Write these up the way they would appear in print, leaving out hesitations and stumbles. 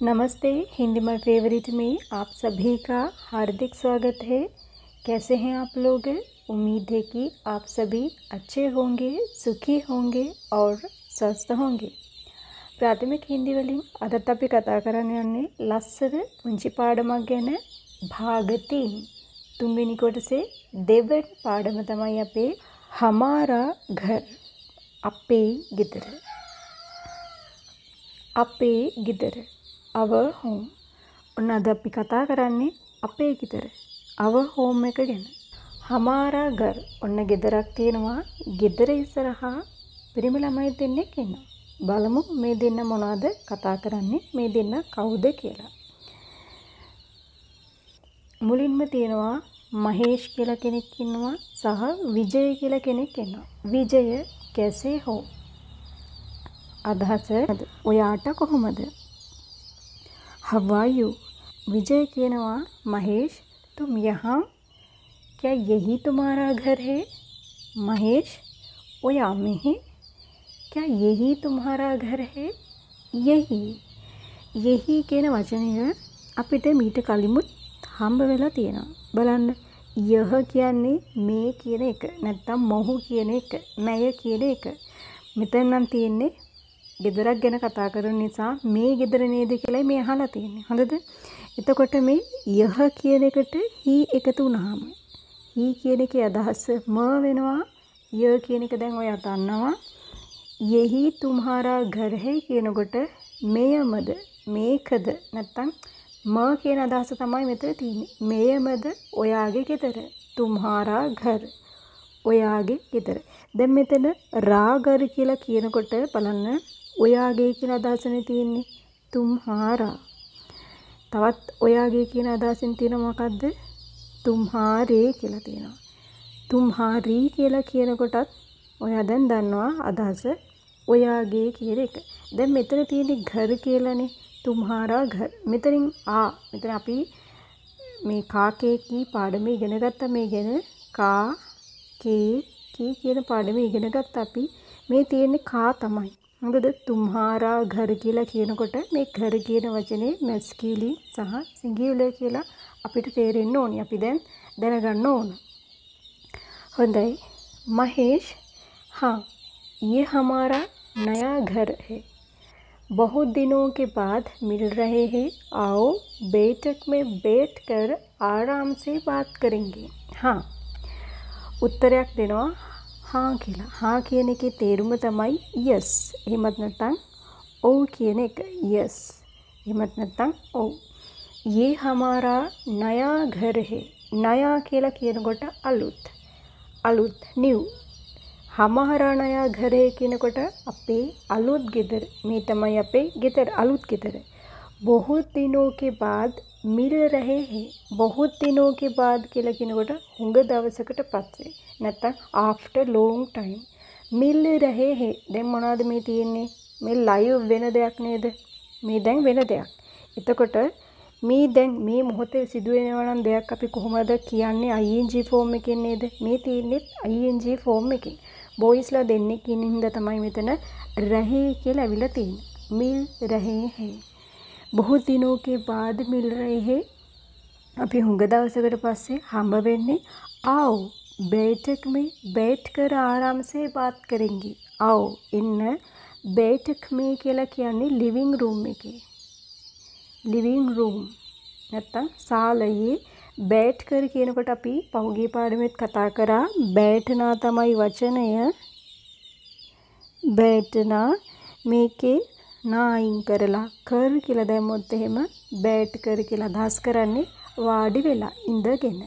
नमस्ते। Hindi my favourite में आप सभी का हार्दिक स्वागत है। कैसे हैं आप लोग? उम्मीद है कि आप सभी अच्छे होंगे, सुखी होंगे और स्वस्थ होंगे। प्राथमिक हिंदी වලින් අදත් අපි කතා කරන්න යන්නේ ලස්සන පුංචි පාඩමක් ගැන. භාග 3 තුන්වෙනි කොටසේ දෙවැනි පාඩම තමයි අපේ हमारा घर අපේ ගෙදර. අපේ ගෙදර our home. ඔන්න අද අපි කතා කරන්නේ අපේ ගෙදර our home එක ගැන. हमारा घर ඔන්න ගෙදරක් තියෙනවා. ගෙදර ඉස්සරහා පිරිමි ළමයි දෙන්නෙක් ඉන්නවා. බලමු මේ දෙන්න මොනවද කතා කරන්නේ, මේ දෙන්න කවුද කියලා. මුලින්ම තියෙනවා මහේෂ් කියලා කෙනෙක් ඉන්නවා සහ විජය කියලා කෙනෙක් ඉන්නවා. විජය कैसे हो? අදහස ඔයාට කොහොමද? How are you? विजय कहना महेश तुम यहाँ, क्या यही तुम्हारा घर है? महेश ओया में है, क्या यही तुम्हारा घर है? यही කියන වචනය අපිට මීට කලිමුත් හම්බ වෙලා තියෙනවා. බලන්න යහ කියන්නේ මේ කියන එක නැත්නම් මොහු කියන එක, මය කියන එක. මෙතන නම් තියෙන්නේ ගෙදරක් ගැන කතා කරන නිසා මේ ගෙදර නේද කියලා මේ අහලා තියෙන්නේ. හොඳද? එතකොට මේ යහ කියන එකට හි එකතු වුනහම හි කියන එකේ අදහස ම වෙනවා. ය කියන එක දැන් ඔයා දන්නවා. यही तुम्हारा घर है කියනකොට මෙයමද මේකද නැත්නම් ම කියන අදහස තමයි මෙතන තියෙන්නේ. මෙයමද ඔයාගේ ගෙදර. तुम्हारा घर ඔයාගේ ගෙදර. දැන් මෙතන රාගර කියලා කියනකොට බලන්න ඔයාගේ කියන අදහසනේ තියෙන්නේ तुम्हारा. තවත් ඔයාගේ කියන අදහසින් තියෙන මොකද්ද? तुम्हारे කියලා තියෙනවා. तुम्हारी කියලා කියනකොටත් ඔයා දැන් දන්නවා අදහස ඔයාගේ කියන එක. දැන් මෙතන තියෙන්නේ घर කියලානේ. तुम्हारा घर. මෙතනින් මෙතන අපි මේ කාකේ කී පාඩමේ ඉගෙන ගත්තා. මේ ගැන කා කේ කී කියන පාඩමේ ඉගෙන ගත්තා අපි. මේ තියෙන්නේ කා තමයි. මොකද तुम्हारा घर කියලා කියනකොට මේ घर කියන වචනේ මැස්කියුලින් සහ සිංගියුලර් කියලා අපිට තේරෙන්න ඕනි. අපි දැන් දැනගන්න ඕන. होंदई महेश हाँ ये हमारा नया घर है, बहुत दिनों के बाद मिल रहे हैं, आओ बैठक में बैठकर आराम से बात करेंगे. हाँ उत्तरයක් දෙනවා हाँ කියලා. हाँ කියන එකේ තේරුම තමයි yes. එහෙමත් නැත්නම් ඔව් කියන එක. yes. එහෙමත් නැත්නම් ඔව්. ये हमारा नया घर है. नया කියලා කියනකොට අලුත්. අලුත් new. हमारा नया घर है කියනකොට අපේ අලුත් ගෙදර. මේ තමයි අපේ ගෙදර, අලුත් ගෙදර. बहुत दिनों के बाद मिल रहे हैं. बहुत दिनों के बाद කියලා කියනකොට හුඟ දවසකට පස්සේ නැත්නම් after long time. मिल रहे हैं. දැන් මොනවද මේ තියෙන්නේ? මේ live වෙන දෙයක් නේද? මේ දැන් වෙන දෙයක්. එතකොට මේ දැන් මේ මොහොතේ සිදුවෙනවා නම් දෙයක් අපි කොහොමද කියන්නේ? ing form එකෙන් නේද? මේ තියෙන්නේ ing form එකෙන්. බොයිස්ලා දෙන්නෙක් ඉන්න හින්දා තමයි මෙතන रहे කියලා ඇවිල්ලා තියෙන්නේ. मिल रहे हैं. बहुत दिनों के बाद मिल रहे हैं. අපි හුඟ දවසකට පස්සේ හම්බ වෙන්නේ. आओ बैठक में बैठकर आराम से बात करेंगे. आओ ඉන්න. बैठक में කියලා කියන්නේ लिविंग रूम එකේ. लिविंग रूम නැත්තම් ශාලයේ बैठकर කියනකොට අපි පහුගිය පාඩමෙත් කතා කරා. बैठना තමයි වචනය. बैठना මේකේ නායින් කරලා කර කියලා දැම්මොත් එහෙම बैठकर කියලා අදහස් කරන්නේ වාඩි වෙලා ඉඳගෙන.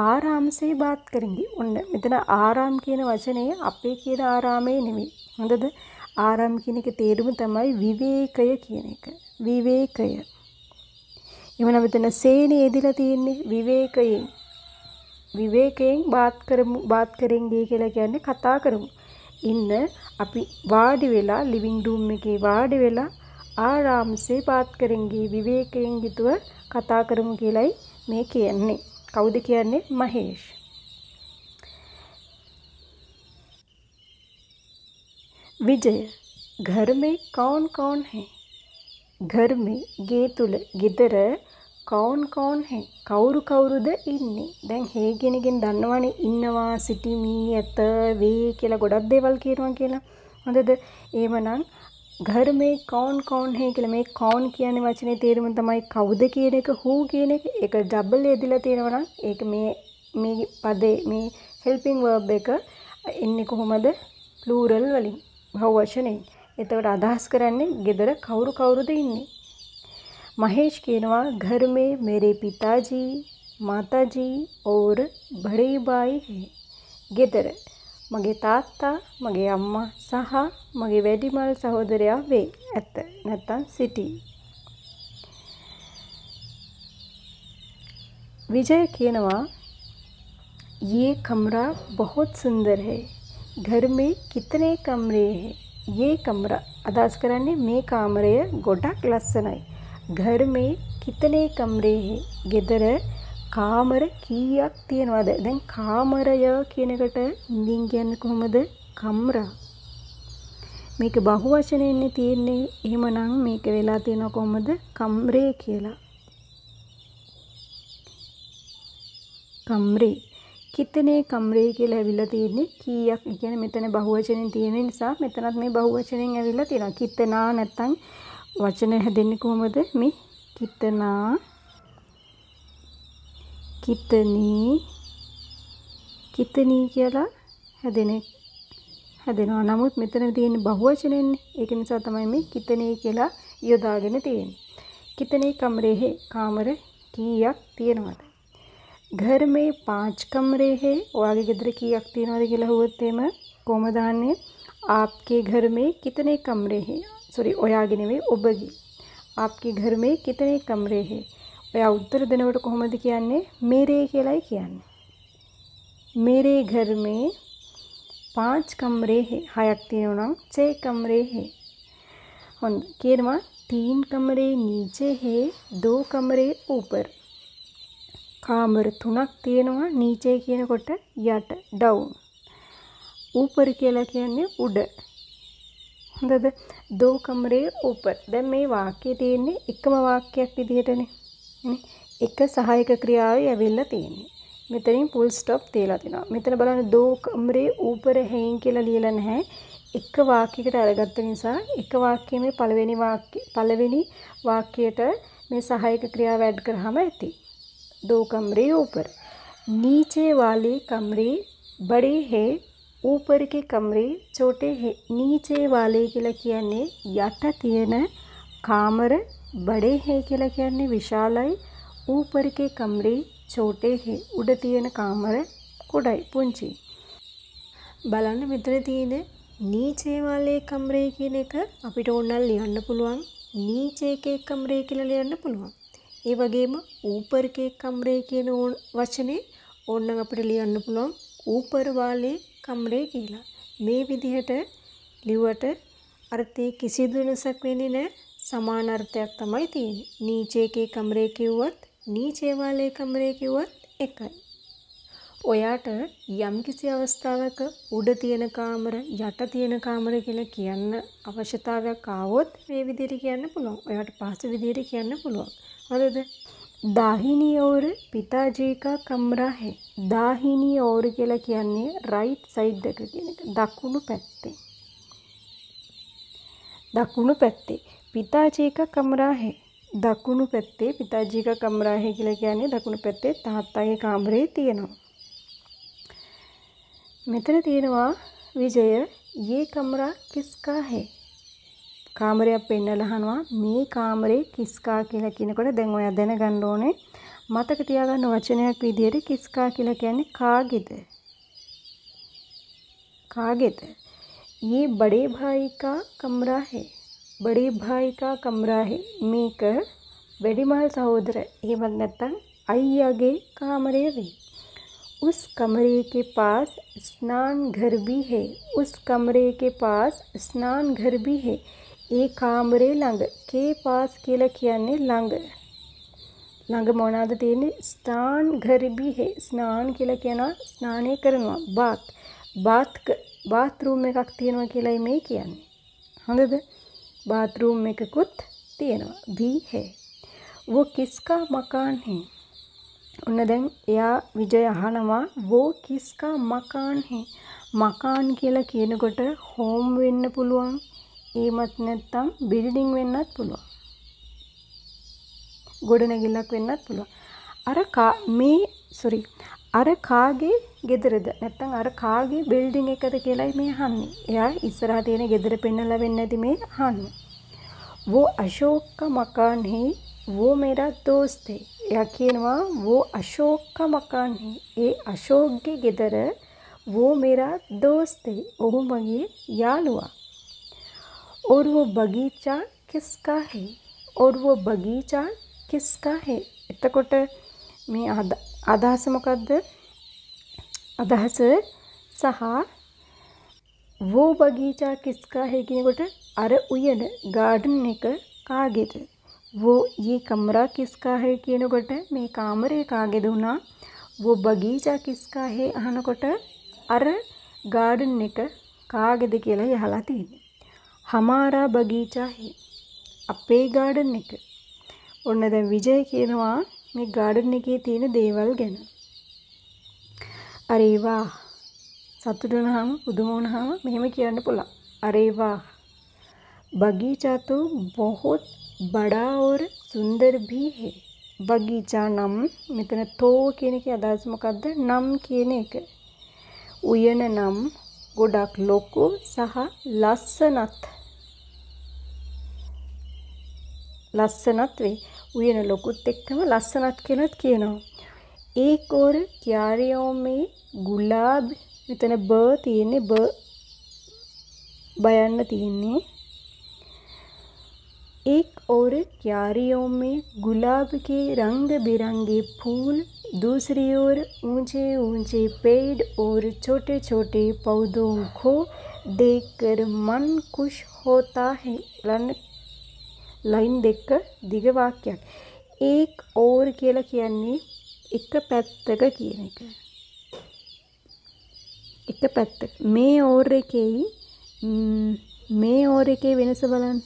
ආරාම්සේ बात करेंगे. ඔන්න මෙතන ආරාම් කියන වචනේ අපේ කියන ආරාමේ නෙමෙයි. හොඳද? ආරාම් කියන එකේ තේරුම තමයි විවේකය කියන එක. විවේකය. එවන මෙතන සේනේ එදිලා තියෙන්නේ විවේකයෙන්. විවේකයෙන් बात करेंगे කියලා කියන්නේ කතා කරමු. ඉන්න අපි වාඩි වෙලා ලිවිං රූම් එකේ වාඩි වෙලා ආරාම්සේ बात करेंगे විවේකයෙන් යුතුව කතා කරමු කියලයි මේ කියන්නේ. කවුද කියන්නේ? මහේෂ්. विजय घर में कौन कौन है? घर में ගේ තුල ගෙදර කවුන් කවුන් හේ කවුරු කවුරුද ඉන්නේ. දැන් හේ කියන එකෙන් දන්නවනේ ඉන්නවා, සිටිමි, ඇත, වේ කියලා ගොඩක් දේවල් කියනවා කියලා. හොඳද? එහෙමනම් घर में कौन कौन है කියලා මේ කවුන් කියන්නේ වචනේ තේරුම තමයි කවුද කියන එක, who කියන එක. ඒක ඩබල් එදිලා තියෙනවා නම් ඒක මේ පදේ මේ helping verb එක එන්නේ කොහොමද? plural වලින්, බහුව වචනෙන්. එතකොට අදහස් කරන්නේ ගෙදර කවුරු කවුරුද ඉන්නේ. महेश कहना घर में मेरे पिताजी, माताजी और बड़े भाई है. ගෙදර මගේ තාත්තා, මගේ අම්මා සහ මගේ වැඩිමල් සහෝදරයා වේ. ඇත්ත නැත්නම් සිටි. विजय कहना ये कमरा बहुत सुंदर है. घर में कितने कमरे हैं. ये कमरा අදහස් කරන්නේ මේ කාමරය ගොඩක් ලස්සනයි. घर में कितने कमरे हैं. ගෙදර කාමර කීයක් තියෙනවද? දැන් කාමරය කියන එකට ඉංග්‍රීසියෙන් කියන්නේ කොහොමද? කම්රා. මේක බහු වචනෙන්නේ තියෙන්නේ. එහෙමනම් මේක වෙලා තියෙනවා කොහොමද? කම්රේ කියලා. කම්රේ. कितने कमरे කියලා ඇවිල්ලා තියෙන්නේ කීයක්. ඒ කියන්නේ මෙතන බහු වචනෙන් තියෙන නිසා මෙතනත් මේ බහු වචනෙන් ඇවිල්ලා තියෙනවා. කිතනා නැත්තම් වචන හැදෙන්නේ කොහොමද? මේ कितना, कितनी, कितनी කියලා හැදෙනවා. නමුත් මෙතන තියෙන බහු වචනෙන්නේ. ඒක නිසා තමයි මේ कितने කියලා යොදාගෙන තියෙන්නේ. कितने कमरे हैं. කාමර කීයක් තියෙනවද? घर में 5 कमरे हैं. ඔයාගේ ගෙදර කීයක් තියෙනවද කියලා අහුවොත් එහෙම කොහොමද දාන්නේ? आपके घर में कितने कमरे हैं. सॉरी ඔයාගේ නෙවෙයි ඔබගේ. आपके घर में कितने कमरे हैं. ඔයා උත්තර දෙනකොට කොහොමද කියන්නේ? मेरे කියලායි කියන්නේ. मेरे घर में 5 कमरे हैं. 6ක් තියෙනවා නම් 6 कमरे हैं. හොඳ. කියනවා 3 कमरे नीचे है, 2 कमरे ऊपर. කාමර 3ක් තියෙනවා. නීචේ කියනකොට යට, down. ऊपर කියලා කියන්නේ උඩ. හොඳද? 2 कमरे ऊपर. දැන් මේ වාක්‍යයේ තියෙන්නේ එකම වාක්‍යයක් විදිහටනේ. නේ? එක සහායක ක්‍රියාවයි ඇවිල්ලා තියෙන්නේ. මෙතනින් full stop තියලා තිනවා. මෙතන බලන්න 2 कमरे ऊपर हैं කියලා ලියලා නැහැ. එක වාක්‍යයකට අරගත්ත නිසා එක වාක්‍යයේ මේ පළවෙනි වාක්‍යයට මේ සහායක ක්‍රියාව ඇඩ් කරාම ඇති. 2 कमरे ऊपर. नीचे वाले कमरे बड़े हैं, ऊपर के कमरे छोटे हैं. नीचे वाले කියලා කියන්නේ යට තියෙන කාමර, बड़े हैं කියලා කියන්නේ විශාලයි, ऊपर के कमरे छोटे हैं. උඩ තියෙන කාමර කුඩයි, පුංචි. බලන්න මෙතන තියෙන नीचे वाले कमरे කියන එක අපිට ඕනනම් ලියන්න පුළුවන්. नीचे के कमरे කියලා ලියන්න පුළුවන්. ඒ වගේම ऊपर के कमरे කියන වචනේ ඕනනම් අපිට ලියන්න පුළුවන් ऊपर वाले कमरे කියලා. මේ විදිහට ලිව්වට අර්ථයේ කිසිදු වෙනසක් වෙන්නේ නැහැ. සමාන අර්ථයක් තමයි තියෙන්නේ. नीचे के कमरे කිව්වත් नीचे वाले कमरे කිව්වත් එකයි. ඔයාට යම්කිසි අවස්ථාවක උඩ තියෙන කාමර, යට තියෙන කාමර කියලා කියන්න අවශ්‍යතාවයක් ආවොත් මේ විදිහට කියන්න පුළුවන්. ඔයාට පහසු විදිහට කියන්න පුළුවන්. හරිද? दाहिनी ओर पिताजी का कमरा है. दाहिनी ओर කියලා කියන්නේ right side එක කියන එක. දකුණු පැත්තේ. දකුණු පැත්තේ. पिताजी का कमरा है. දකුණු පැත්තේ पिताजी का कमरा है කියලා කියන්නේ දකුණු පැත්තේ තාත්තාගේ කාමරේ තියෙනවා. මෙතන තියෙනවා විජය ये कमरा किसका है. කාමරයක් පෙන්නලා අහනවා මේ කාමරේ කිස්කා කියලා කියනකොට දැන් ඔයා දැනගන්න ඕනේ මතක තියාගන්න වචනයක් විදිහට කිස්කා කියලා කියන්නේ කාගේද. කාගේද. ये बड़े भाई का कमरा है. बड़े भाई का कमरा है. මේක වැඩිමහල් සහෝදර එහෙමත් නැත්නම් අයියාගේ කාමරය වේ. उस कमरे के पास स्नान घर भी है. उस कमरे के पास स्नान घर भी है. ඒ කාමරේ ළඟ. के पास කියලා කියන්නේ ළඟ. ළඟ මොනවාද තියෙන්නේ? ස්නාන් घर भी है. ස්නාන් කියලා කියනවා ස්නානය කරනවා. බාත් රූම් එකක් තියෙනවා කියලායි මේ කියන්නේ. හොඳද? බාත් රූම් එකකුත් තියෙනවා. भी है. वो किसका मकान है? ඔන්න දැන් එයා විජය අහනවා वो किसका मकान है? මකාන් කියලා කියනකොට හෝම් වෙන්න පුළුවන්. ඒමත් නැත්තම් බිල්ඩින් වෙන්නත් පුළුවන්. ගොඩනැගිල්ලක් වෙන්නත් පුළුවන්. අර කාගේ ගෙදරද නැත්තම් අර කාගේ බිල්ඩින් එකද කියලායි මේ අහන්නේ. එයා ඉස්සරහා තියෙන ගෙදර පෙන්නලා වෙන්නේ නැති මේ අහන්නේ. वो अशोक का मकान है. वो मेरा दोस्त है. එයා කියනවා वो अशोक का मकान है. ඒ අශෝක්ගේ ගෙදර वो मेरा दोस्त है. ඔහු මගේ යාළුවා. और वो बगीचा किसका है? और वो बगीचा किसका है? එතකොට මේ අදහස මොකද්ද? අදහස සහ वो बगीचा किसका है කියනකොට අර උයන ගාඩන් එක කාගේද? वो ये कमरा किसका है කියනකොට මේ කාමරය කාගේද වුණා. वो बगीचा किसका है අහනකොට අර ගාඩන් එක කාගේද කියලා යහලා තියෙන්නේ. हमारा बगीचा है. අපේ ගාඩන් එක. ඔන්න දැන් විජය කියනවා මේ ගාඩන් එකේ තියෙන දේවල් ගැන. अरे वाह. සතුටු වුණාම පුදුම වුණාම මෙහෙම කියන්න පුළුවන්. अरे वाह. बगीचा तो बहुत बड़ा और सुंदर भी है. बगीचा නම් මෙතන තෝ කියන එකේ අදහස මොකද්ද? නම් කියන එක. උයන නම් ගොඩක් ලොකු සහ ලස්සනත් වේ. උයන ලොකුත් එක්කම ලස්සනත් කියලාත් කියනවා. एक और क्यारियों में गुलाब මෙතන බ තියෙන්නේ බයන්න තියෙන්නේ. एक और क्यारियों में गुलाब के रंग बिरंगे फूल, दूसरी ओर ऊंचे ऊंचे पेड़ और छोटे छोटे पौधों को देखकर मन खुश होता है. लाइन දෙක දිග වාක්‍යයක්. एक और කියලා කියන්නේ එක පැත්තක කියන එක. එක පැත්තක. මේ और එකේ වෙනස බලන්න.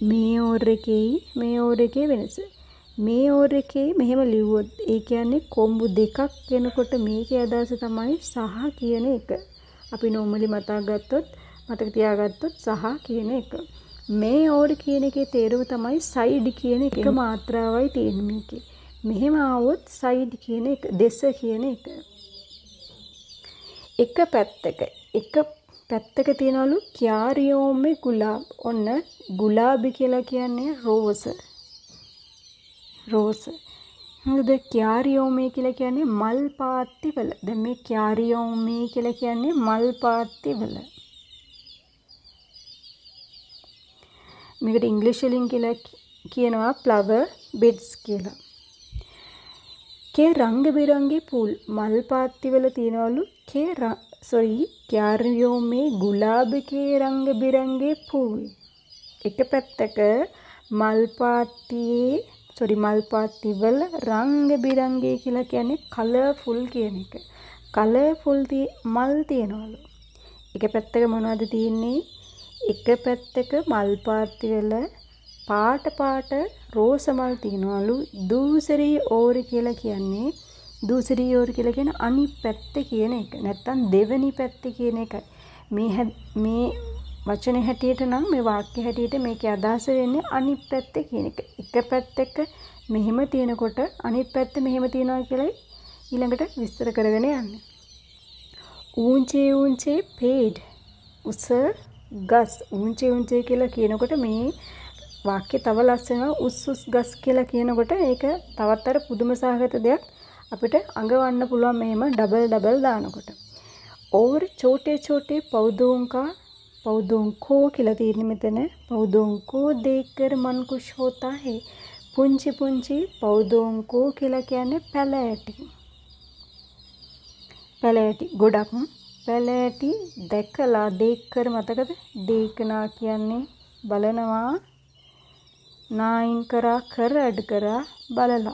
මේ और එකේ වෙනස. මේ और එකේ මෙහෙම ලිව්වොත් ඒ කියන්නේ කොම්බු දෙකක් වෙනකොට මේකේ අදහස තමයි සහ කියන එක. අපි normally මතක තියාගත්තොත් සහ කියන එක. මේ और කියන එකේ තේරුම තමයි සයිඩ් කියන එක මාත්‍රාවයි තියෙන්නේ මේකේ. මෙහෙම ආවොත් සයිඩ් කියන එක, දෙස කියන එක. එක පැත්තක තියනලු क्यारियों में गुलाब. ඔන්න ගුලාබි කියලා කියන්නේ රෝස. හරිද? क्यारियों में කියලා කියන්නේ මල් පාත්ති වල. දැන් මේ क्यारियों में කියලා කියන්නේ මල් පාත්ති වල. මේකට ඉංග්‍රීසි වලින් කියලා කියනවා flower beds කියලා. के रंग बिरंगे फूल. मल पाती वाला तीनों क्यारियों में गुलाब के रंग बिरंगे फूल. एक පැත්තක මල්පාත්ති වල රංග බිරංගේ කියලා කියන්නේ කලර්ෆුල් කියන එක. කලර්ෆුල් මල් තියනවලු. එක පැත්තක මොනවද තියෙන්නේ? එක පැත්තක මල්පාත්ති වල පාට රෝස මල් තියනවලු. දූසරී ඕර කියලා කියන්නේ අනිත් පැත්ත කියන එක. නැත්තම් දෙවෙනි පැත්ත කියන එකයි. මේ වචනේ හැටියට නම් මේ වාක්‍ය හැටියට මේකේ අදහස වෙන්නේ අනිත් පැත්ත කියන එක. එක පැත්තක මෙහෙම තියෙනකොට අනිත් පැත්ත මෙහෙම තියනවා කියලා ඊළඟට විස්තර කරගෙන යන්න. ऊंचे पेड़. උස ගස්. ऊंचे කියලා කියනකොට මේ වාක්‍ය තව ලස්සනව උස් ගස් කියලා කියනකොට ඒක තවත් අර පුදුම සහගත දෙයක් අපිට අඟවන්න පුළුවන් මෙහෙම ඩබල් දානකොට. और छोटे पौधों को කියලා තියෙන්නේ මෙතන. पौधों को देखकर मन खुश होता है. පුංචි पौधों को කියලා කියන්නේ පැලෑටි. ගොඩක් පැලෑටි දැකලා देखकर මතකද? देखना කියන්නේ බලනවා. नाइन करा कर ऐड करा බලලා.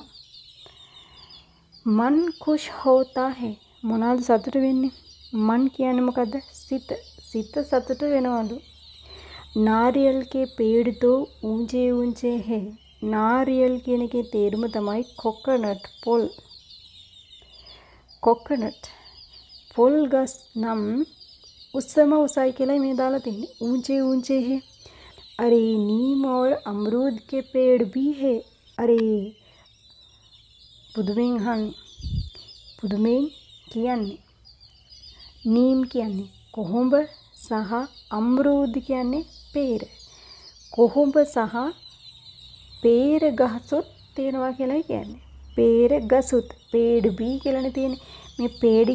मन खुश होता है. මොනවාද සතුට වෙන්නේ? මන් කියන්නේ මොකද්ද? සිත සතුට වෙනවලු. नारियल के पेड़ तो ऊंचे ऊंचे है. नारियल කියන එකේ තේරුම තමයි කොකනට් පොල්. කොකනට් පොල් ගස් නම් උස්සම උසයි කියලා මේ දාලා තින්නේ. ऊंचे ऊंचे है. अरे नीम और अमरूद के पेड़ भी है. अरे පුදුමෙන් අහන්නේ. පුදුමෙන් කියන්නේ නීම් කියන්නේ කොහොඹ සහ අමරූද් කියන්නේ peer. කොහොඹ සහ peer ගහසොත් තියෙනවා කියලායි කියන්නේ. peer ගසුත් peed b කියලානේ තියෙන්නේ. මේ peed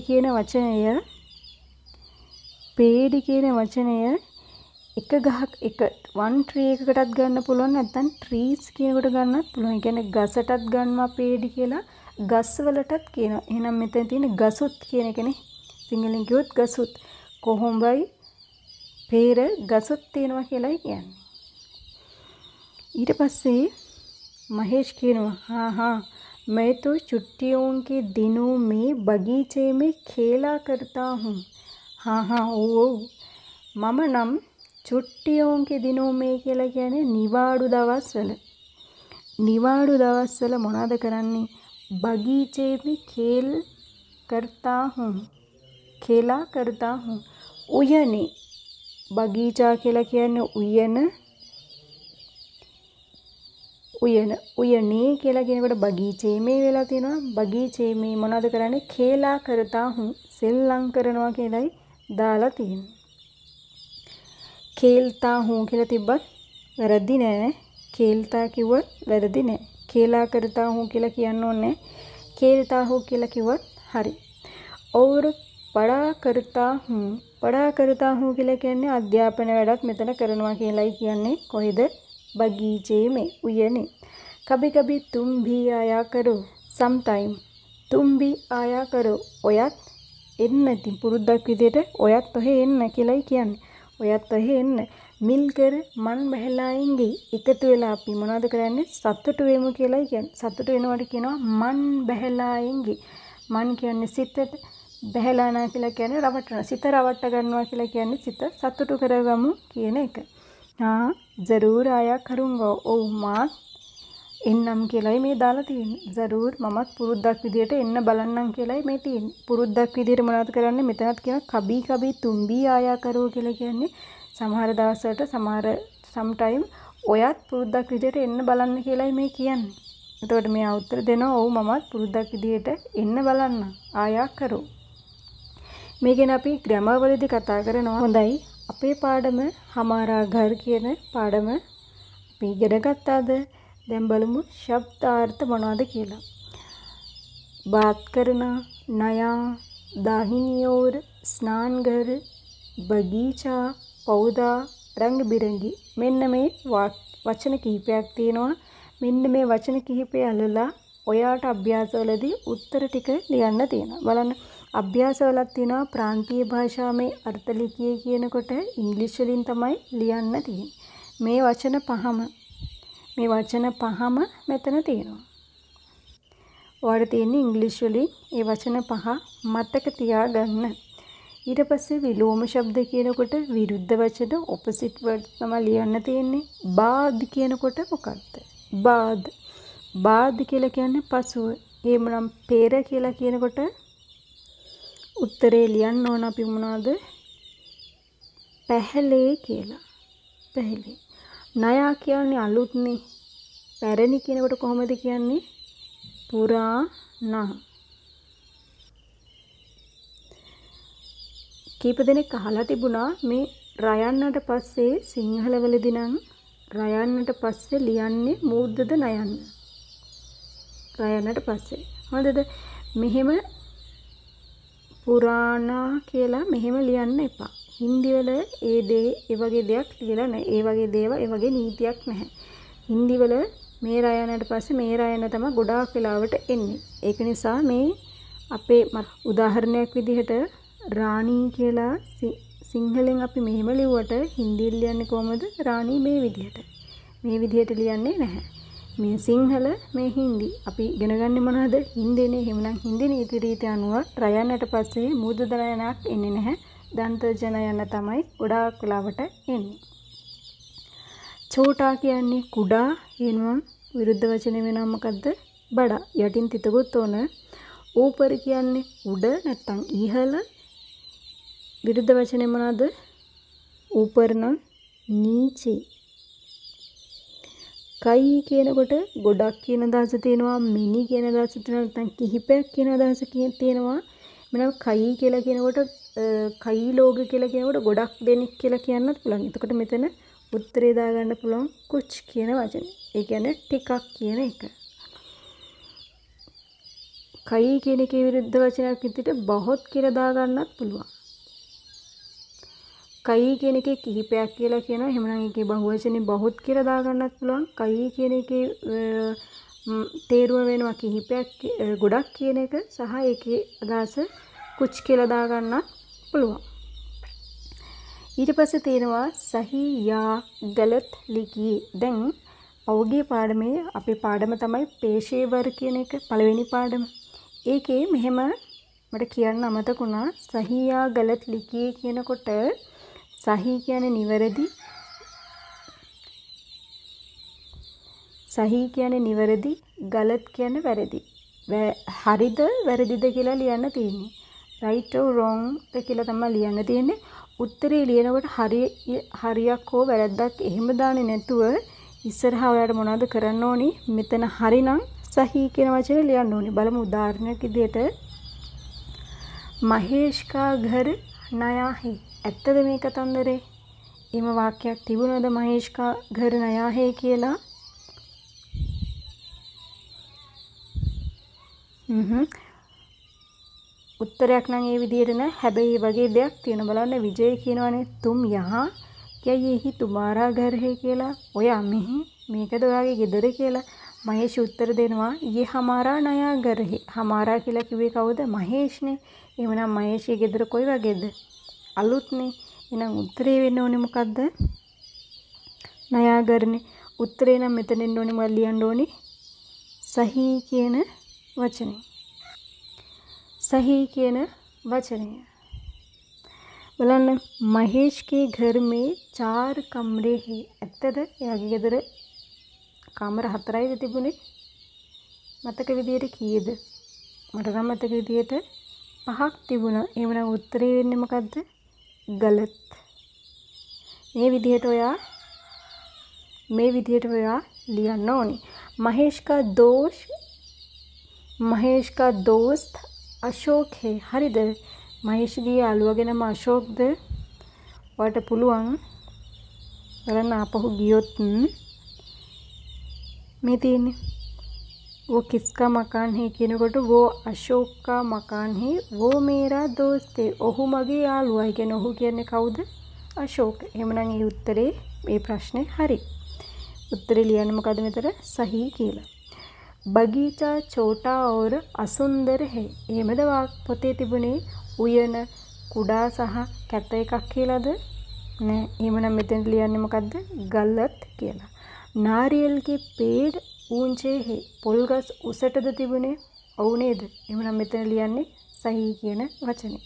කියන වචනය එක ගහක් එක one tree එකකටත් ගන්න පුළුවන් නැත්නම් trees කියනකොට ගන්නත් පුළුවන්. ඒ කියන්නේ ගසටත් ගන්නවා peed කියලා. ගස් වලටත් කියනවා. එහෙනම් මෙතන තියෙන ගසුත් කියන එකනේ. සිංහලෙන් කිව්වොත් ගසුත්. කොහොඹයි peer ගසුත් තියෙනවා කියලායි කියන්නේ. ඊට පස්සේ महेश කියනවා हाँ हाँ मैं तो छुट्टियों के दिनों में बगीचे में खेला करता हूँ. हाँ हाँ ओ මම නම් छुट्टियों के दिनों में කියලා කියන්නේ නිවාඩු දවස්වල. නිවාඩු දවස්වල මොනවද කරන්නේ? बगीचे में खेल करता हूँ. खेला करता हूँ. උයනේ බගීචා කියලා කියන්නේ උයනේ කියලා කියනකොට බගීචේ මේ වෙලා තියෙනවා. බගීචේ මේ මොනවද කරන්නේ? खेला करता हूँ. සෙල්ලම් කරනවා කියලායි දාලා තියෙන්නේ. खेलता हूँ කියලා තිබ්බත් වැරදි නෑ. खेलता කිව්වත් වැරදි නෑ. खेला करता हूँ කියලා කියන්න ඕනේ. खेलता हूँ කියලා කිව්වත් හරි. और पढ़ा करता हूँ. पढ़ा करता हूँ කියලා කියන්නේ අධ්‍යාපන වැඩක් මෙතන කරනවා කියලායි කියන්නේ. කොහෙද? बगीचे में उयने. कभी कभी तुम भी आया करो. sometime तुम भी आया करो. ඔයත් එන්න. ඉතින් පුරුද්දක් විදියට ඔයත් ඔහෙ එන්න කියලායි කියන්නේ. ඔයත් ඔහෙ එන්න. මිල්කර මන් බහැලායින්ගේ එකතු වෙලා අපි මොනවද කරන්නේ? සතුටු වෙමු කියලායි කියන්නේ. සතුටු වෙනවට කියනවා මන් බහැලායින්ගේ. මන් කියන්නේ සිතට, බහැලානා කියලා කියන්නේ රවට්ටන. සිත රවට්ට ගන්නවා කියලා කියන්නේ සිත සතුටු කරගමු කියන එක. हाँ ज़रूर आया करूँगा. ඔව් මාත් එන්නම් කියලායි මේ දාලා තියෙන්නේ. ज़रूर මමත් පුරුද්දක් විදියට එන්න බලන්නම් කියලායි මේ තියෙන්නේ. පුරුද්දක් විදියට මොනවද කරන්නේ? මෙතනත් කියන කබි කබි තුම්බි ආයා කරෝ කියලා කියන්නේ සමහර දවස්වලට sometime ඔයත් පුරුද්දක් විදියට එන්න බලන්න කියලායි මේ කියන්නේ. එතකොට මෙයා උත්තර දෙනවා ඔව් මමත් පුරුද්දක් විදියට එන්න බලන්න. ආයා කරෝ. මේ ගැන අපි ග්‍රැමර් වලදී කතා කරනවා. හොඳයි. අපේ පාඩම हमारा घर කියන පාඩම අපි ඉගෙන ගත්තාද? දැන් බලමු ශබ්දාර්ථ මොනවද කියලා. बात करना, नया, दाहिनी ओर, स्नान घर, बगीचा, पौधा, रंग बिरंगी. මෙන්න මේ වචන කිහිපයක් තියෙනවා. මෙන්න මේ වචන කිහිපය අල්ලලා ඔයාට අභ්‍යාසවලදී උත්තර ටික ලියන්න තියෙනවා. බලන්න අභ්‍යාසවලක් තියෙනවා ප්‍රාන්තීය භාෂාවේ අර්ථ ලිඛියේ කියනකොට ඉංග්‍රීසි වලින් තමයි ලියන්න තියෙන්නේ. මේ වචන පහම මෙතන තියෙනවා. ඔයාලට තියෙන්නේ ඉංග්‍රීසි වලින් මේ වචන පහ මතක තියාගන්න. ඊට පස්සේ විලෝම ශබ්ද කියනකොට විරුද්ධ වචන opposite words තමයි ලියන්න තියෙන්නේ. බාද් කියනකොට මොකක්ද? බාද් කියලා කියන්නේ පසුව. එහෙමනම් පෙර කියලා කියනකොට උත්තරේ ලියන්න ඕන අපි මොනවද? පහලේ කියලා. පහලේ. නයා කියන්නේ අලුත්නේ. පැරණි කියනකොට කොහොමද කියන්නේ? පුරාණා. කීප දෙනෙක් අහලා තිබුණා මේ රයන්නට පස්සේ සිංහල වලදී නම් රයන්නට පස්සේ ලියන්නේ මූර්ධද නයන්න. රයන්නට පස්සේ. හොඳද? මෙහෙම පුරාණා කියලා මෙහෙම ලියන්න එපා. හින්දි වල ඒ වගේ දෙයක් ලියලා නැහැ. ඒ වගේ දේවල්, ඒ වගේ නීතියක් නැහැ. හින්දි වල මේ රයන්නට පස්සේ මේ රයන්න තමයි ගොඩාක් වෙලාවට එන්නේ. ඒක නිසා මේ අපේ උදාහරණයක් විදිහට රාණී කියලා සිංහලෙන් අපි මෙහෙම ලිව්වට හින්දියෙන් ලියන්නේ කොහමද? රාණී මේ විදිහට. මේ විදිහට ලියන්නේ නැහැ. මේ සිංහල මේ හින්දි අපි ඉගෙන ගන්න මොනවද? හින්දිනේ. එහෙමනම් හින්දි නීති රීති අනුව රයන්නට පස්සේ මුදුදරයනක් එන්නේ නැහැ. දන්තජන යන තමයි ගොඩාක් වෙලාවට එන්නේ. චෝටා කියන්නේ කුඩා කියනවා විරුද්ධ වචනේ වෙනවා මොකද්ද? බඩා. යටින් තිතගොත් ඕන. ඌපර කියන්නේ උඩ නැත්තම් ඉහළ. විරුද්ධ වචනේ මොනවාද? ऊपर නම් නීචේ. කයි කියනකොට ගොඩක් කියන අදහස තියෙනවා, මිනි කියන අදහස තියෙනවා, නැත්නම් කිහිපයක් කියන අදහස තියෙනවා. මම කයි කියලා කියනකොට කයි ලෝග කියලා කියනකොට ගොඩක් දෙනෙක් කියලා කියන්නත් පුළුවන්. එතකොට මෙතන උත්තරේ දාගන්න පුළුවන් කුච් කියන වචනේ. ඒ කියන්නේ ටිකක් කියන එක. කයි කියන එකේ විරුද්ධ වචනයක් විදිහට බහොත් කියලා දාගන්නත් පුළුවන්. කයි කියන එකේ කිහිපයක් කියලා කියනවා. එහෙම නම් ඒකේ බහුවචනේ බහුත් කියලා දාගන්නත් පුළුවන්. කයි කියන එකේ තේරුම වෙනවා කිහිපයක් ගොඩක් කියන එක සහ ඒකේ අදහස කුච් කියලා දාගන්නත් පුළුවන්. ඊට පස්සේ තියෙනවා සහි යා ගලත් ලිකී. දැන් පෞගේ පාඩමේ අපේ පාඩම තමයි පේශේවර් කියන එක පළවෙනි පාඩම. ඒකේ මෙහෙම මට කියන්න අමතක වුණා. සහි යා ගලත් ලිකී කියනකොට සහි කියන්නේ නිවැරදි. සහි කියන්නේ නිවැරදි, ගලත් කියන්නේ වැරදි. හරිද වැරදිද කියලා ලියන්න තියෙන්නේ. right or wrong කියලා තමයි ලියන්න තියෙන්නේ. උත්තරේ ලියනකොට හරියක් හෝ වැරද්දක් එහෙම දාන්නේ නැතුව ඉස්සරහා ඔයාලට මොනවද කරන්න ඕනි? මෙතන හරිනම් සහි කියන වචනේ ලියන්න ඕනි. බලමු උදාහරණයක් විදිහට මහේෂ් කා ඝර නයා හේ. ඇත්තද මේ කතන්දරේ? එහෙම වාක්‍යයක් තිබුණාද මහේෂ් කා ඝර නයා හේ කියලා? උත්තරයක් නම් ඒ විදිහට නෑ. හැබැයි මේ වගේ දෙයක් තියෙන බලන්න. විජය කියනවානේ තුම් යහා क्या यही तुम्हारा घर है කියලා. ඔයා මෙහි මේකද ඔයාගේ ගෙදර කියලා. මහේෂ් උත්තර දෙනවා ये हमारा नया घर है. हमारा කියලා කිව්වේ කවුද? මහේෂ්නේ. එහෙනම් මහේෂ්ගේ ගෙදර කොයි වගේද? අලුත්නේ. එහෙනම් උත්තරේ වෙන්න ඕනේ මොකද්ද? නයා ගර්නේ. උත්තරේ නම් මෙතන එන්න ඕනේ මම ලියන්න ඕනේ සහි කියන වචනේ. सही කියන වචනය. බලන්න महेश के घर में 4 कमरे हैं. ඇත්තද? එයාගේ ගෙදර කාමර 4යිද තිබුණේ? මතක විදියට කීයද? මට නම් මතක විදියට 5ක් තිබුණා. එහෙනම් උත්තරේ වෙන්නේ මොකද්ද? ගලත්. මේ විදියට ඔයා ලියන්න ඕනේ. महेश का दोस्त अशोक है. හරිද? මහේෂ්ගේ යාළුවගේ නම අශෝක්ද? ඔයාලට පුළුවන් බලන්න ආපහු ගියොත් මේ තියෙන්නේ वो किसका मकान है කියනකොට वो अशोक का मकान है. वो मेरा दोस्त है. ඔහු මගේ යාළුවා. ඒ කියන්නේ ඔහු කියන්නේ කවුද? අශෝක. එහෙමනම් මේ උත්තරේ මේ ප්‍රශ්නේ හරි. උත්තරේ ලියන්නේ මොකද මෙතන? සහි කියලා. बगीचा छोटा और असुंदर है. එහෙමද පොතේ තිබුණේ උයන කුඩා සහ කැත එකක් කියලාද? නෑ. එහෙමනම් මෙතන ලියන්නේ මොකද්ද? ගලත් කියලා. नारियल के पेड़ ऊंचे है. පොල්ගස් උසටද තිබුණේ? ඔව් නේද? එහෙමනම් මෙතන ලියන්නේ සහි කියන වචනේ.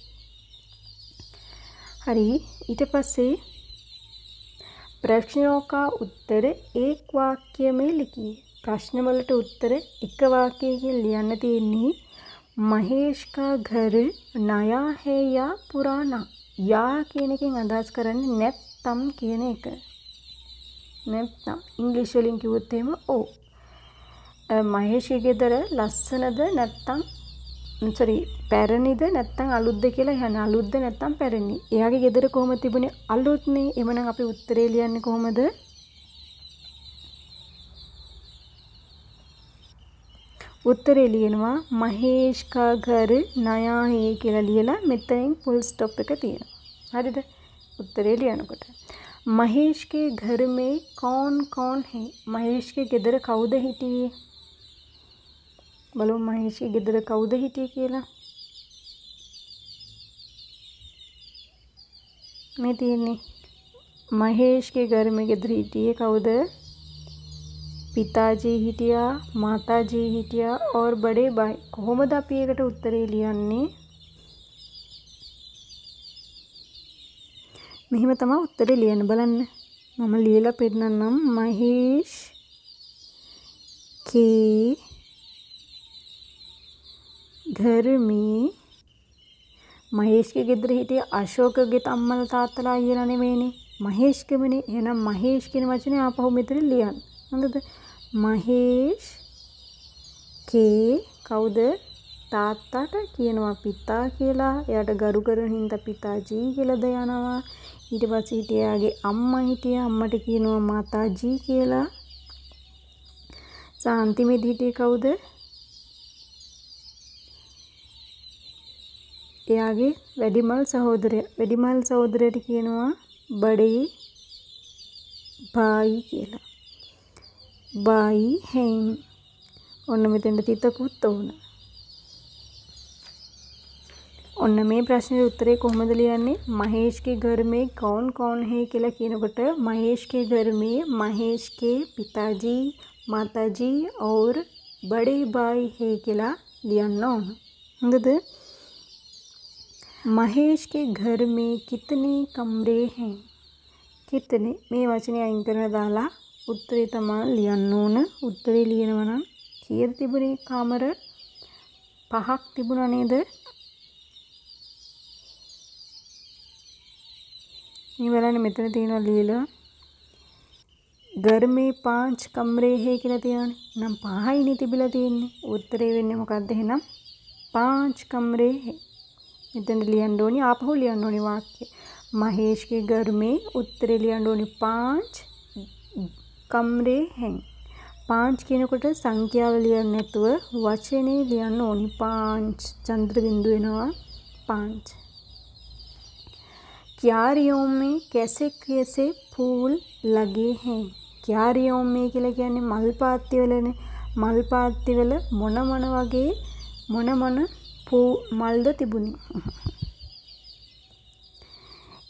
හරි. ඊට පස්සේ प्रश्नों का उत्तर एक वाक्य में लिखिए. प्रश्न वलට උත්තර එක වාක්‍යයකින් ලියන්න තියෙන්නේ. महेश का घर नया है या पुराना. या කියන එකෙන් අදහස් කරන්නේ නැත්නම් කියන එක. නැත්නම් ඉංග්‍රීසි වලින් කිව්වොත් එහෙම ඔව්. මහේෂ්ගේ ගෙදර ලස්සනද නැත්නම් පැරණිද නැත්නම් අලුත්ද කියලා අහන්නේ. අලුත්ද නැත්නම් පැරණි. එයාගේ ගෙදර කොහොමද තිබුණේ? අලුත්නේ. එමනම් අපි උත්තරේ ලියන්නේ කොහොමද? උත්තරේ ලියනවා महेश का घर नया है කියලා ලියලා මෙතනින් full stop එක තියෙනවා. හරිද? උත්තරේ ලියනකොට महेश के घर में कौन कौन है. महेशගේ ගෙදර කවුද හිටියේ? බලමු මහේෂ්ගේ ගෙදර කවුද හිටියේ කියලා. මේ තියෙන්නේ महेशගේ घर में ගෙදර හිටියේ කවුද? पिताजी හිටියා, माताजी හිටියා और बड़े भाई. කොහොමද අපි ඒකට උත්තරේ ලියන්නේ? මෙහෙම තමයි උත්තරේ ලියන්න බලන්න. මම ලියලා පෙන්නන්නම්. මහේෂ් के घर में මහේෂ්ගේ ගෙදර හිටිය අශෝකගේ අම්මලා තාත්තලා අයියලා නෙමෙයිනේ. මහේෂ්ගමනේ. එහෙනම් මහේෂ් කියන වචනේ ආපහු මෙතන ලියන්න. හරිද? මහේෂ් කේ කවුද? තාත්තට කියනවා පිතා කියලා. එයාට ගරු කරන හින්දා පිතාජී කියලා දයනවා. ඊට පස්සේ හිටියාගේ අම්මා හිටියා. අම්මට කියනවා මාතාජී කියලා. අන්තිමේදී හිටියේ කවුද? එයාගේ වැඩිමල් සහෝදරයා. වැඩිමල් සහෝදරයට කියනවා බඩේ බායි කියලා. බායි हैं. ඔන්න මෙතෙන්ට තිතකුත් ඕන. ඔන්න මේ ප්‍රශ්නේ උත්තරේ කොහොමද ලියන්නේ? महेश के घर में कौन कौन है කියලා කියනකොට महेश के घर में महेश के पिताजी माताजी और बड़े भाई है කියලා ලියන්න ඕන. හරිද? महेश के घर में कितने कमरे हैं? कितने මේ වචනේ අයින් කරලා දාලා උත්තරේ තමයි ලියන්න ඕන. උත්තරේ ලියනවා නම් කීයද තිබුණේ? කාමර 5ක් තිබුණා නේද? මේ බලන්න මෙතන තියෙනවා ලියලා घर में 5 कमरे है කියලා තියෙනවානේ. නම් 5යිනේ තිබිලා තියෙන්නේ. උත්තරේ වෙන්නේ මොකක්ද එහෙනම්? 5 कमरे है. මෙතන ලියන්න ඕනි. ආපහු ලියන්න ඕනි වාක්‍ය. महेश के घर में උත්තරේ ලියන්න ඕනි 5 कमरे हैं. 5 කියනකොට සංඛ්‍යාව ලියන්න නැතුව වචනේ ලියන්න ඕනි. 5 චන්ද්‍ර බිඳු වෙනවා 5. क्यारियों में कैसे कैसे फूल लगे हैं? क्यारियों में කියලා කියන්නේ මල් පාත්ති වලනේ. මල් පාත්ති වල මොන වගේ මොන මල්ද තිබුණේ?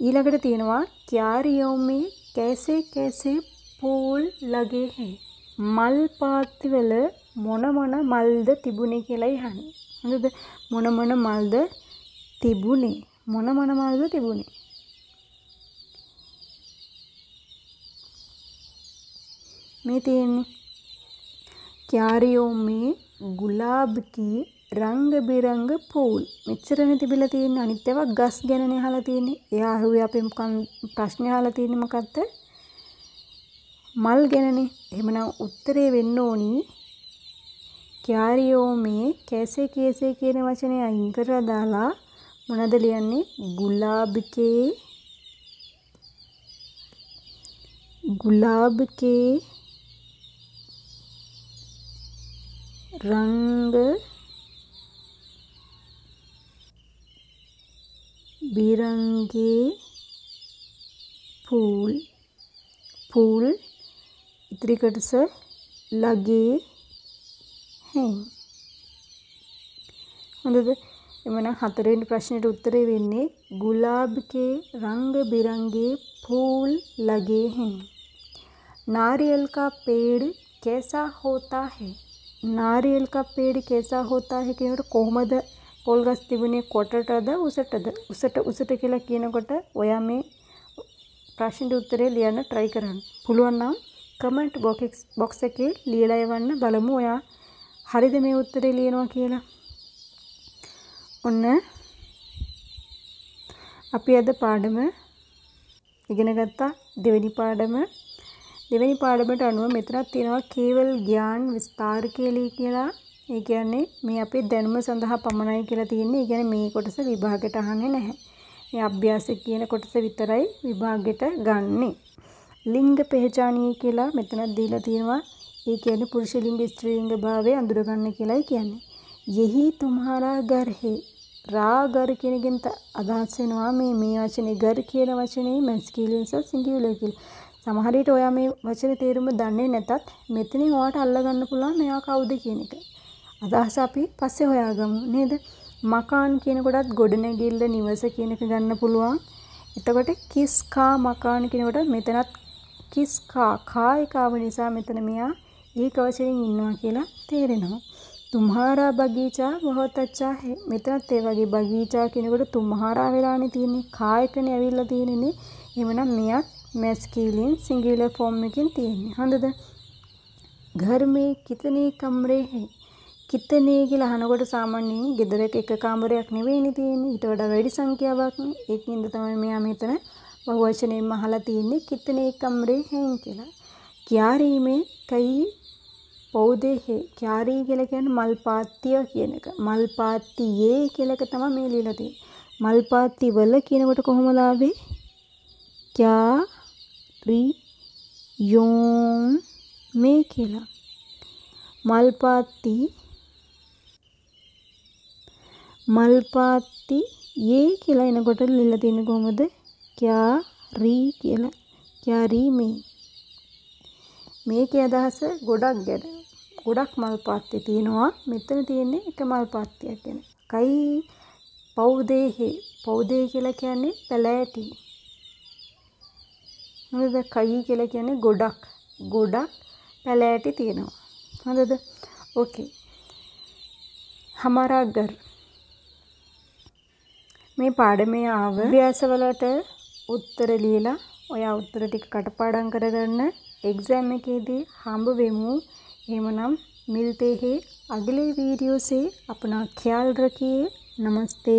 ඊළඟට තියෙනවා क्यारियों में कैसे कैसे फूल लगे हैं. මල් පාත්ති වල මොන මල්ද තිබුණේ කියලා අහන්නේ. හරිද? මොන මල්ද තිබුණේ? මොන මල්ද තිබුණේ? में තියෙන්නේ क्यारियों में गुलाब की रंग बिरंग फूल. මෙච්චරනේ තිබිලා තියෙන්නේ. අනිත් ඒවා ගස් ගැනනේ අහලා තියෙන්නේ. එයා අහුවේ අපෙන් ප්‍රශ්නේ අහලා තියෙන්නේ මොකක්ද? මල් ගැනනේ. එහෙමනම් උත්තරේ වෙන්න ඕනි क्यारियों में कैसे कैसे කියන වචනේ අයින් කරලා දාලා මොනවද ලියන්නේ? गुलाब के रंग बिरंगे फूल इतनी कट से लगे हैं. හොඳද? එමනම් හතරවෙනි ප්‍රශ්නෙට උත්තරේ වෙන්නේ गुलाब के रंग बिरंगे फूल लगे हैं. नारियल का पेड़ कैसा होता है? नारियल का पेड़ कैसा होता है කියනකොට කොහොමද පොල් ගස් තිබුණේ? කොටටද උසටද? උසට කියලා කියනකොට ඔයා මේ ප්‍රශ්නෙට උත්තරේ ලියන්න try කරන්න. පුළුවන් නම් comment box එකේ ලියලා යවන්න. බලමු ඔයා හරිද මේ උත්තරේ ලියනවා කියලා. ඔන්න අපි අද පාඩම ඉගෙන ගත්තා. දෙවෙනි පාඩමට අනුව මෙතනක් තියෙනවා කේවල් ඥාන විස්තර කියලා. ඒ කියන්නේ මේ අපේ දැනුම සඳහා පමණයි කියලා තියෙන්නේ. ඒ කියන්නේ මේ කොටස විභාගයට අහන්නේ නැහැ. මේ අභ්‍යාස කියන කොටස විතරයි විභාගයට ගන්නෙ. ලිංග පෙහචානිය කියලා මෙතනක් දීලා තියෙනවා. ඒ කියන්නේ පුරුෂ ලිංග ස්ත්‍රී ලිංග භාවය අඳුර ගන්න කියලායි කියන්නේ. यही तुम्हारा घर है. घर කියන එකෙන් අදහස් වෙනවා මේ වචනේ घर කියන වචනේ මැස්කියුලන් සහ සිංගියුලර් කියලා. සමහර විට ඔයා මේ වචනේ තේරුම දන්නේ නැතත් මෙතනින් ඔයාට අල්ලගන්න පුළුවන් මෙයා කවුද කියන එක. අදහස අපි පස්සේ හොයාගමු නේද? මකාන් කියන කොටත් ගොඩනැගිල්ල නිවස කියන එක ගන්න පුළුවන්. එතකොට කිස්කා මකාන් කියන කොට මෙතනත් කිස්කා කායිකාව නිසා මෙතන මෙයා ඒක වචනෙන් ඉන්නවා කියලා තේරෙනවා. तुम्हारा बगीचा बहुत अच्छा है. මෙතනත් ඒ වගේ බගීචා කියනකොට तुम्हारा වෙලානේ තියෙන්නේ. කායකනේ ඇවිල්ලා තියෙන්නේ. එහෙමනම් මෙයත් මැස්කියුලින් සිංගියුලර් ෆෝම් එකෙන් තියෙන්නේ. හොඳද? घर में कितने कमरे हैं? कितने කියලා අහනකොට සාමාන්‍යයෙන් ගෙදරක එක කාමරයක් නෙවෙයිනේ තියෙන්නේ. ඊට වඩා වැඩි සංඛ්‍යාවක් නේ. ඒකින්ද තමයි මෙයා මෙතන බහුවචනයෙන්ම අහලා තියෙන්නේ कितने कमरे हैं කියලා. क्यारी में कई पौधे हैं. क्यारी කියලා කියන්නේ මල් පාත්තිය කියන එක. මල් පාත්තියේ කියලා එක තමයි මේ ලියලා තියෙන්නේ. මල් පාත්ති වල කියනකොට කොහොමද ආවේ? क्यारियों में කියලා. මල් පාත්ති යේ කියලා එනකොට ලියලා තියෙන්නේ කොහොමද? क्यारी කියලා. क्यारी में. මේකේ අදහස ගොඩක් ගැන. ගොඩක් මල් පාත්ති තියෙනවා. මෙතන තියෙන්නේ එක මල් පාත්තියක් ගැන. කයි පෞදේ හේ. පෞදේ කියලා කියන්නේ පැලෑටි. හරිද? කයි කියලා කියන්නේ ගොඩක්. ගොඩක් පැලෑටි තියෙනවා. හරිද? ඕකේ. हमारा घर. මේ පාඩමේ ආව අභ්‍යාසවලට උත්තර ලියලා ඔයා උත්තර ටික කටපාඩම් කරගන්න. एग्जाम එකේදී හම්බ වෙමු. එහෙමනම් मिलते हैं अगले वीडियो से. अपना ख्याल रखिए. नमस्ते.